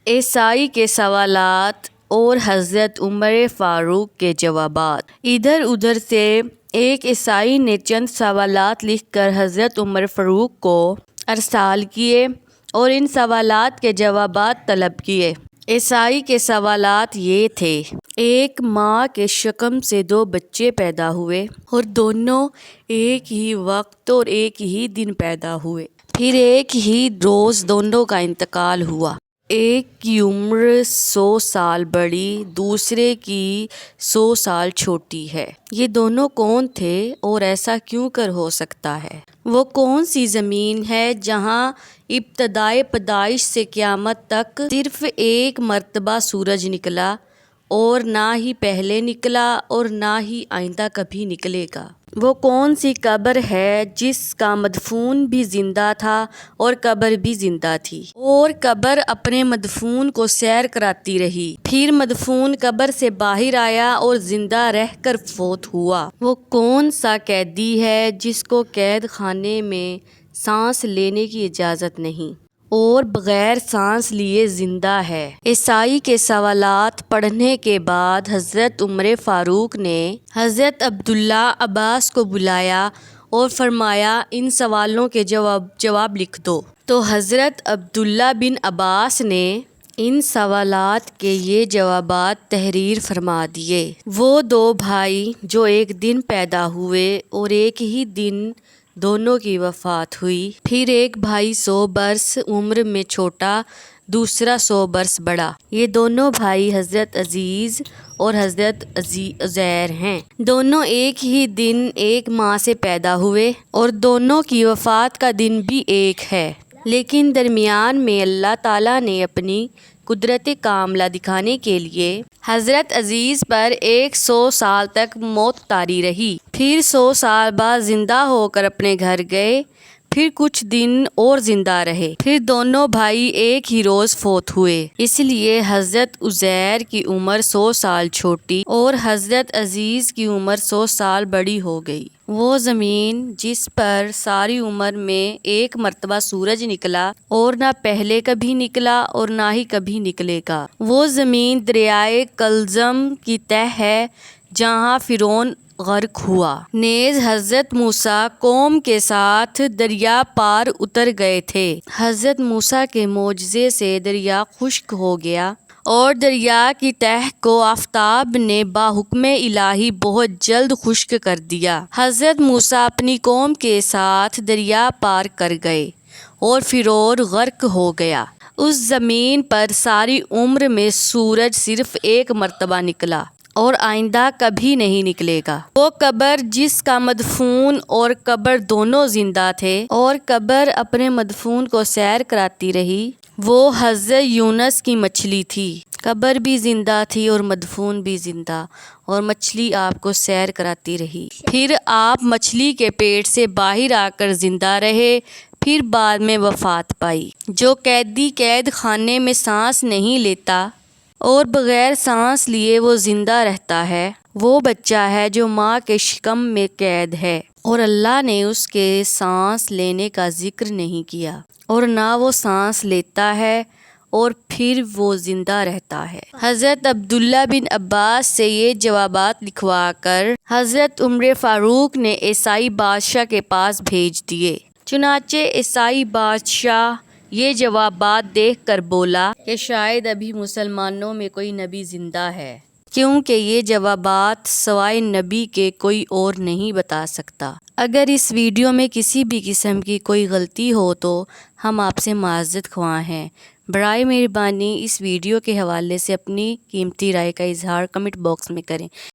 عیسائی کے سوالات اور حضرت عمر فاروق کے جوابات۔ ادھر ادھر سے ایک عیسائی نے چند سوالات لکھ کر حضرت عمر فاروق کو ارسال کیے اور ان سوالات کے جوابات طلب کیے۔ عیسائی کے سوالات یہ تھے: ایک ماں کے شکم سے 2 بچے پیدا ہوئے اور دونوں ایک ہی وقت اور ایک ہی دن پیدا ہوئے، پھر ایک ہی روز دونوں کا انتقال ہوا۔ ایک کی عمر 100 سال بڑی، دوسرے کی 100 سال چھوٹی ہے۔ یہ دونوں کون تھے اور ایسا کیوں کر ہو سکتا ہے؟ وہ کون سی زمین ہے جہاں ابتدائے پیدائش سے قیامت تک صرف ایک مرتبہ سورج نکلا، اور نہ ہی پہلے نکلا اور نہ ہی آئندہ کبھی نکلے گا؟ وہ کون سی قبر ہے جس کا مدفون بھی زندہ تھا اور قبر بھی زندہ تھی، اور قبر اپنے مدفون کو سیر کراتی رہی، پھر مدفون قبر سے باہر آیا اور زندہ رہ کر فوت ہوا؟ وہ کون سا قیدی ہے جس کو قید خانے میں سانس لینے کی اجازت نہیں اور بغیر سانس لیے زندہ ہے؟ عیسائی کے سوالات پڑھنے کے بعد حضرت عمر فاروق نے حضرت عبداللہ عباس کو بلایا اور فرمایا، ان سوالوں کے جواب لکھ دو۔ تو حضرت عبداللہ بن عباس نے ان سوالات کے یہ جوابات تحریر فرما دیے۔ وہ 2 بھائی جو ایک دن پیدا ہوئے اور ایک ہی دن دونوں کی وفات ہوئی، پھر ایک بھائی 100 برس عمر میں چھوٹا، دوسرا 100 برس بڑا۔ یہ دونوں بھائی حضرت عزیز اور حضرت عزیر ہیں۔ دونوں ایک ہی دن ایک ماں سے پیدا ہوئے اور دونوں کی وفات کا دن بھی ایک ہے، لیکن درمیان میں اللہ تعالیٰ نے اپنی قدرت کاملہ دکھانے کے لیے حضرت عزیز پر 100 سال تک موت طاری رہی، پھر 100 سال بعد زندہ ہو کر اپنے گھر گئے، پھر کچھ دن اور زندہ رہے، پھر دونوں بھائی ایک ہی روز فوت ہوئے۔ اس لیے حضرت عزیر کی عمر 100 سال چھوٹی اور حضرت عزیز کی عمر 100 سال بڑی ہو گئی۔ وہ زمین جس پر ساری عمر میں ایک مرتبہ سورج نکلا اور نہ پہلے کبھی نکلا اور نہ ہی کبھی نکلے گا، وہ زمین دریائے کلزم کی تہ ہے جہاں فرعون غرق ہوا۔ نیز حضرت موسیٰ قوم کے ساتھ دریا پار اتر گئے تھے۔ حضرت موسیٰ کے معجزے سے دریا خشک ہو گیا اور دریا کی تہ کو آفتاب نے بحکم الہی بہت جلد خشک کر دیا۔ حضرت موسیٰ اپنی قوم کے ساتھ دریا پار کر گئے اور فرعون غرق ہو گیا۔ اس زمین پر ساری عمر میں سورج صرف ایک مرتبہ نکلا اور آئندہ کبھی نہیں نکلے گا۔ وہ قبر جس کا مدفون اور قبر دونوں زندہ تھے اور قبر اپنے مدفون کو سیر کراتی رہی، وہ حضرت یونس کی مچھلی تھی۔ قبر بھی زندہ تھی اور مدفون بھی زندہ، اور مچھلی آپ کو سیر کراتی رہی، پھر آپ مچھلی کے پیٹ سے باہر آ کر زندہ رہے، پھر بعد میں وفات پائی۔ جو قیدی قید خانے میں سانس نہیں لیتا اور بغیر سانس لیے وہ زندہ رہتا ہے، وہ بچہ ہے جو ماں کے شکم میں قید ہے، اور اللہ نے اس کے سانس لینے کا ذکر نہیں کیا، اور نہ وہ سانس لیتا ہے اور پھر وہ زندہ رہتا ہے۔ حضرت عبداللہ بن عباس سے یہ جوابات لکھوا کر حضرت عمر فاروق نے عیسائی بادشاہ کے پاس بھیج دیے۔ چنانچہ عیسائی بادشاہ یہ جوابات دیکھ کر بولا کہ شاید ابھی مسلمانوں میں کوئی نبی زندہ ہے، کیونکہ یہ جوابات سوائے نبی کے کوئی اور نہیں بتا سکتا۔ اگر اس ویڈیو میں کسی بھی قسم کی کوئی غلطی ہو تو ہم آپ سے معذرت خواہ ہیں۔ برائے مہربانی اس ویڈیو کے حوالے سے اپنی قیمتی رائے کا اظہار کمنٹ باکس میں کریں۔